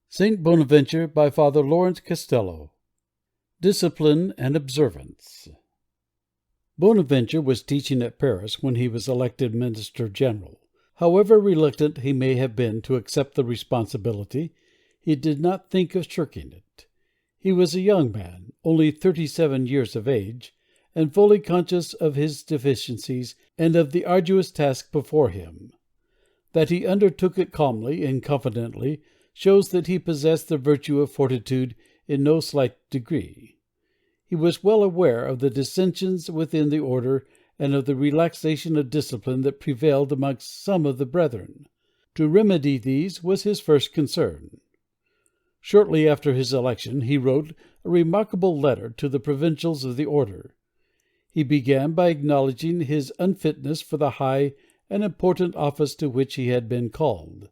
St. Bonaventure by Father Laurence Costelloe. Discipline and Observance. Bonaventure was teaching at Paris when he was elected Minister General. However reluctant he may have been to accept the responsibility, he did not think of shirking it. He was a young man, only 37 years of age, and fully conscious of his deficiencies and of the arduous task before him. That he undertook it calmly and confidently shows that he possessed the virtue of fortitude in no slight degree. He was well aware of the dissensions within the order and of the relaxation of discipline that prevailed amongst some of the brethren. To remedy these was his first concern. Shortly after his election he wrote a remarkable letter to the provincials of the order. He began by acknowledging his unfitness for the high and important office to which he had been called,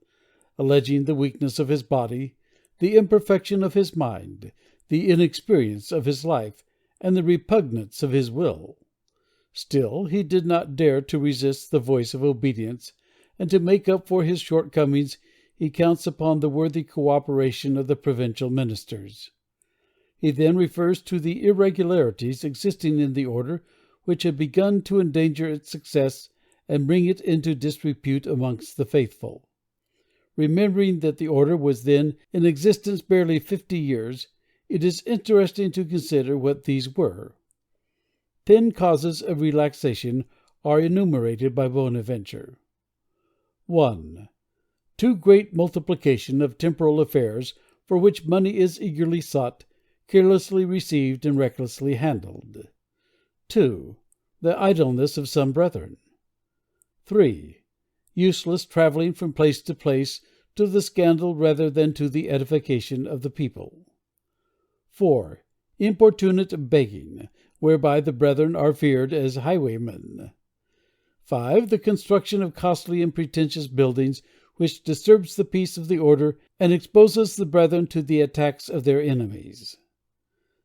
alleging the weakness of his body, the imperfection of his mind, the inexperience of his life, and the repugnance of his will. Still, he did not dare to resist the voice of obedience, and to make up for his shortcomings he counts upon the worthy cooperation of the provincial ministers. He then refers to the irregularities existing in the order which had begun to endanger its success and bring it into disrepute amongst the faithful. Remembering that the order was then in existence barely 50 years, it is interesting to consider what these were. 10 causes of relaxation are enumerated by Bonaventure. 1. Too great multiplication of temporal affairs, for which money is eagerly sought, carelessly received, and recklessly handled. 2. The idleness of some brethren. 3. Useless traveling from place to place, to the scandal rather than to the edification of the people. 4. Importunate begging, whereby the brethren are feared as highwaymen. 5. The construction of costly and pretentious buildings, which disturbs the peace of the order and exposes the brethren to the attacks of their enemies.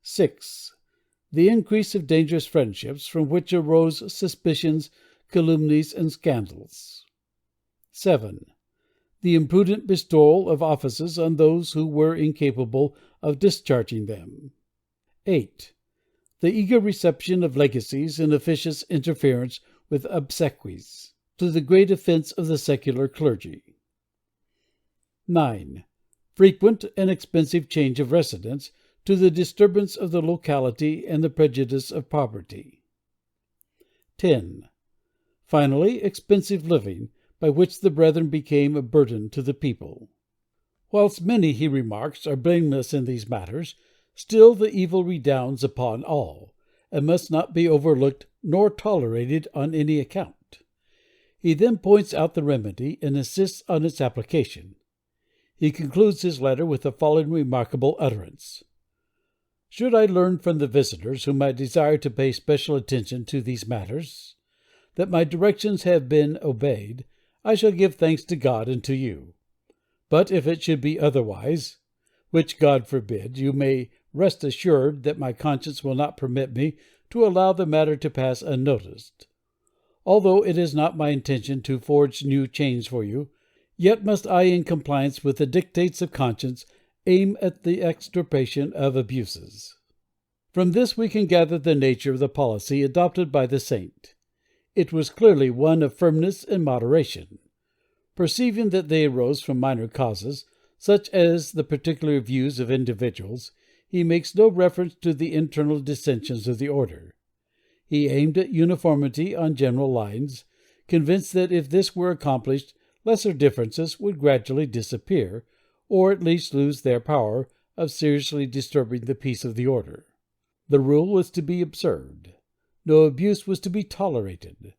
6. The increase of dangerous friendships, from which arose suspicions, calumnies, and scandals. 7. The imprudent bestowal of offices on those who were incapable of discharging them. 8. The eager reception of legacies and officious interference with obsequies, to the great offense of the secular clergy. 9. Frequent and expensive change of residence, to the disturbance of the locality and the prejudice of poverty. 10. Finally, expensive living, by which the brethren became a burden to the people. Whilst many, he remarks, are blameless in these matters, still the evil redounds upon all, and must not be overlooked nor tolerated on any account. He then points out the remedy and insists on its application. He concludes his letter with the following remarkable utterance: "Should I learn from the visitors whom I desire to pay special attention to these matters, that my directions have been obeyed, I shall give thanks to God and to you. But if it should be otherwise, which God forbid, you may rest assured that my conscience will not permit me to allow the matter to pass unnoticed. Although it is not my intention to forge new chains for you, yet must I, in compliance with the dictates of conscience, aim at the extirpation of abuses." From this we can gather the nature of the policy adopted by the saint. It was clearly one of firmness and moderation. Perceiving that they arose from minor causes, such as the particular views of individuals, he makes no reference to the internal dissensions of the order. He aimed at uniformity on general lines, convinced that if this were accomplished, lesser differences would gradually disappear, or at least lose their power of seriously disturbing the peace of the order. The rule was to be observed. No abuse was to be tolerated.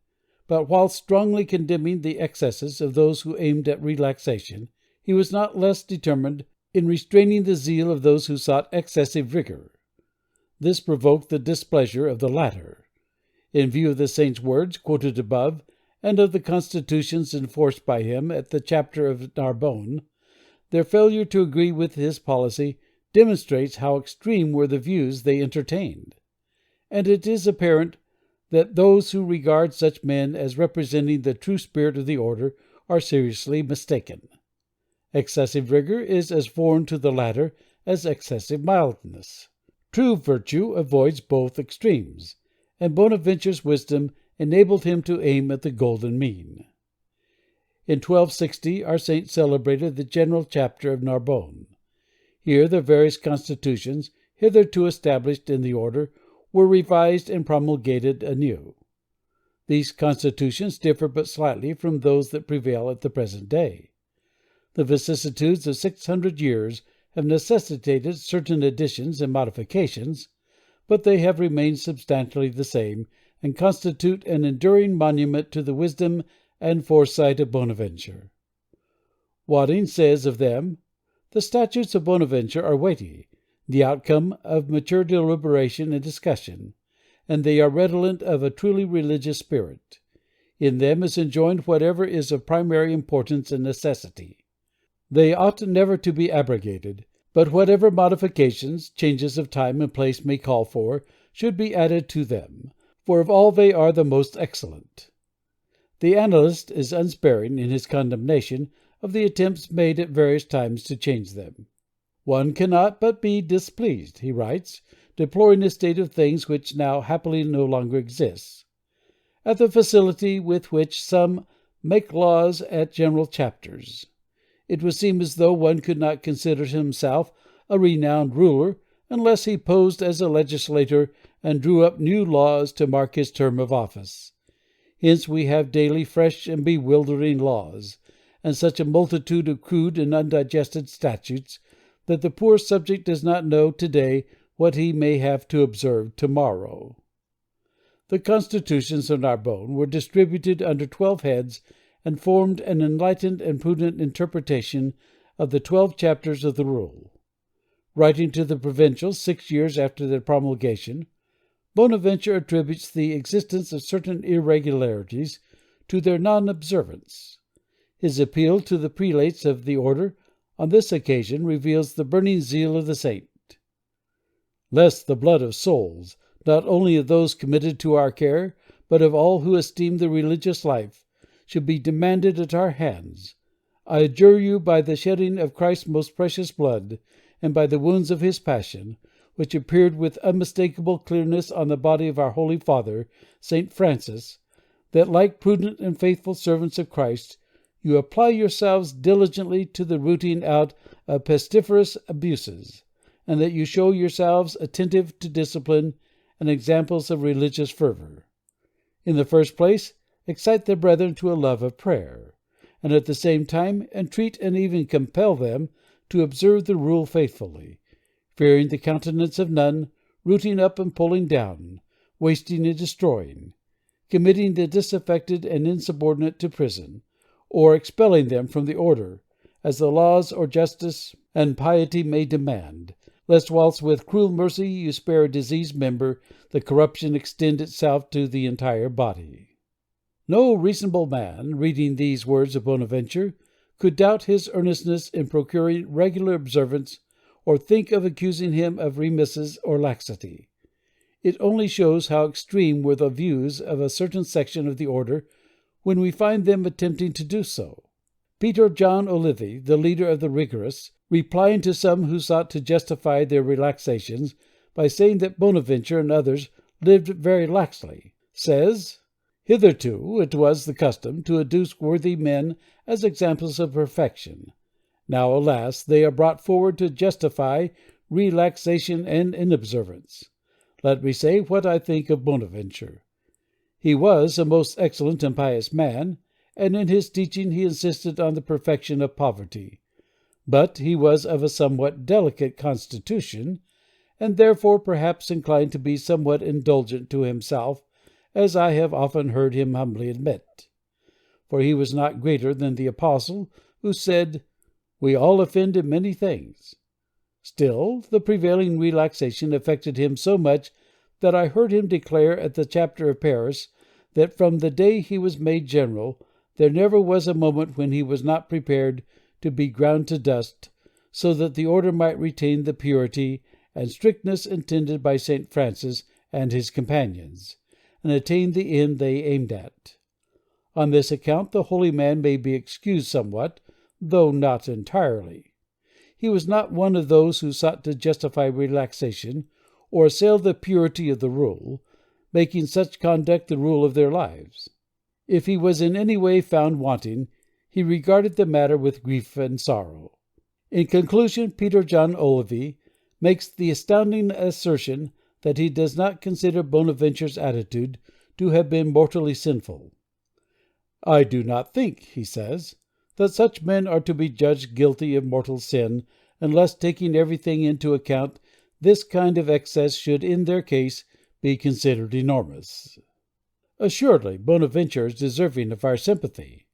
But while strongly condemning the excesses of those who aimed at relaxation, he was not less determined in restraining the zeal of those who sought excessive rigor. This provoked the displeasure of the latter. In view of the saint's words quoted above, and of the constitutions enforced by him at the chapter of Narbonne, their failure to agree with his policy demonstrates how extreme were the views they entertained. And it is apparent that those who regard such men as representing the true spirit of the order are seriously mistaken. Excessive rigor is as foreign to the latter as excessive mildness. True virtue avoids both extremes, and Bonaventure's wisdom enabled him to aim at the golden mean. In 1260 our saint celebrated the General Chapter of Narbonne. Here the various constitutions, hitherto established in the order, were revised and promulgated anew. These constitutions differ but slightly from those that prevail at the present day. The vicissitudes of 600 years have necessitated certain additions and modifications, but they have remained substantially the same, and constitute an enduring monument to the wisdom and foresight of Bonaventure. Wadding says of them, "The statutes of Bonaventure are weighty, the outcome of mature deliberation and discussion, and they are redolent of a truly religious spirit. In them is enjoined whatever is of primary importance and necessity. They ought never to be abrogated, but whatever modifications, changes of time and place may call for, should be added to them, for of all they are the most excellent." The annalist is unsparing in his condemnation of the attempts made at various times to change them. "One cannot but be displeased," he writes, deploring a state of things which now happily no longer exists, "at the facility with which some make laws at general chapters. It would seem as though one could not consider himself a renowned ruler unless he posed as a legislator and drew up new laws to mark his term of office. Hence we have daily fresh and bewildering laws, and such a multitude of crude and undigested statutes that the poor subject does not know today what he may have to observe tomorrow." The constitutions of Narbonne were distributed under 12 heads and formed an enlightened and prudent interpretation of the 12 chapters of the rule. Writing to the provincials 6 years after their promulgation, Bonaventure attributes the existence of certain irregularities to their non-observance. His appeal to the prelates of the order on this occasion reveals the burning zeal of the saint. "Lest the blood of souls, not only of those committed to our care, but of all who esteem the religious life, should be demanded at our hands, I adjure you by the shedding of Christ's most precious blood, and by the wounds of his passion, which appeared with unmistakable clearness on the body of our Holy Father, St. Francis, that, like prudent and faithful servants of Christ, you apply yourselves diligently to the rooting out of pestiferous abuses, and that you show yourselves attentive to discipline and examples of religious fervor. In the first place, excite the brethren to a love of prayer, and at the same time entreat and even compel them to observe the rule faithfully, fearing the countenance of none, rooting up and pulling down, wasting and destroying, committing the disaffected and insubordinate to prison, or expelling them from the order, as the laws or justice and piety may demand, lest whilst with cruel mercy you spare a diseased member, the corruption extend itself to the entire body." No reasonable man, reading these words of Bonaventure, could doubt his earnestness in procuring regular observance, or think of accusing him of remisses or laxity. It only shows how extreme were the views of a certain section of the order when we find them attempting to do so. Peter John Olivi, the leader of the rigorists, replying to some who sought to justify their relaxations by saying that Bonaventure and others lived very laxly, says, "Hitherto it was the custom to adduce worthy men as examples of perfection. Now, alas, they are brought forward to justify relaxation and inobservance. Let me say what I think of Bonaventure. He was a most excellent and pious man, and in his teaching he insisted on the perfection of poverty. But he was of a somewhat delicate constitution, and therefore perhaps inclined to be somewhat indulgent to himself, as I have often heard him humbly admit. For he was not greater than the apostle who said, 'We all offend in many things.' Still, the prevailing relaxation affected him so much that I heard him declare at the chapter of Paris that from the day he was made general there never was a moment when he was not prepared to be ground to dust, so that the order might retain the purity and strictness intended by St. Francis and his companions, and attain the end they aimed at. On this account the holy man may be excused somewhat, though not entirely. He was not one of those who sought to justify relaxation or assail the purity of the rule, making such conduct the rule of their lives. If he was in any way found wanting, he regarded the matter with grief and sorrow. In conclusion, Peter John Olivey makes the astounding assertion that he does not consider Bonaventure's attitude to have been mortally sinful. "I do not think," he says, "that such men are to be judged guilty of mortal sin unless, taking everything into account, this kind of excess should in their case be considered enormous." Assuredly, Bonaventure is deserving of our sympathy.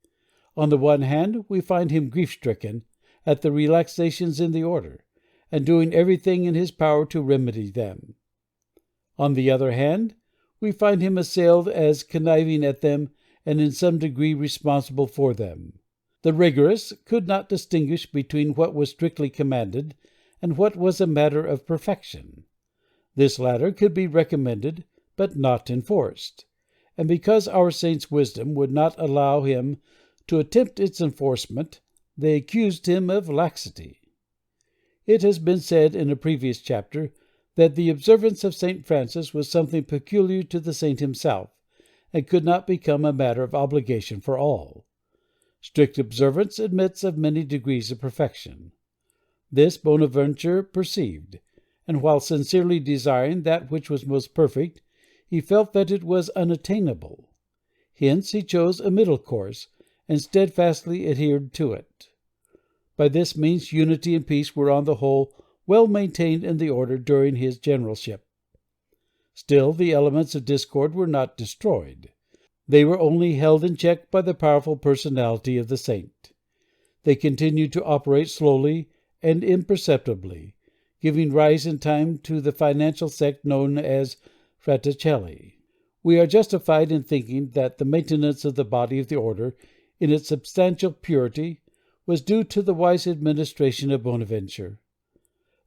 On the one hand, we find him grief-stricken at the relaxations in the order, and doing everything in his power to remedy them. On the other hand, we find him assailed as conniving at them and in some degree responsible for them. The rigorous could not distinguish between what was strictly commanded and what was a matter of perfection. This latter could be recommended, but not enforced, and because our saint's wisdom would not allow him to attempt its enforcement, they accused him of laxity. It has been said in a previous chapter that the observance of St. Francis was something peculiar to the saint himself, and could not become a matter of obligation for all. Strict observance admits of many degrees of perfection. This Bonaventure perceived, and while sincerely desiring that which was most perfect, he felt that it was unattainable. Hence he chose a middle course, and steadfastly adhered to it. By this means unity and peace were on the whole well maintained in the order during his generalship. Still, the elements of discord were not destroyed. They were only held in check by the powerful personality of the saint. They continued to operate slowly and imperceptibly, giving rise in time to the financial sect known as Fraticelli. We are justified in thinking that the maintenance of the body of the order, in its substantial purity, was due to the wise administration of Bonaventure.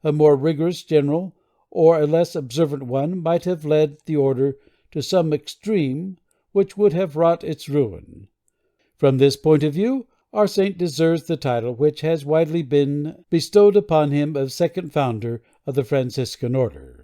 A more rigorous general, or a less observant one, might have led the order to some extreme which would have wrought its ruin. From this point of view, our saint deserves the title which has widely been bestowed upon him of second founder of the Franciscan order.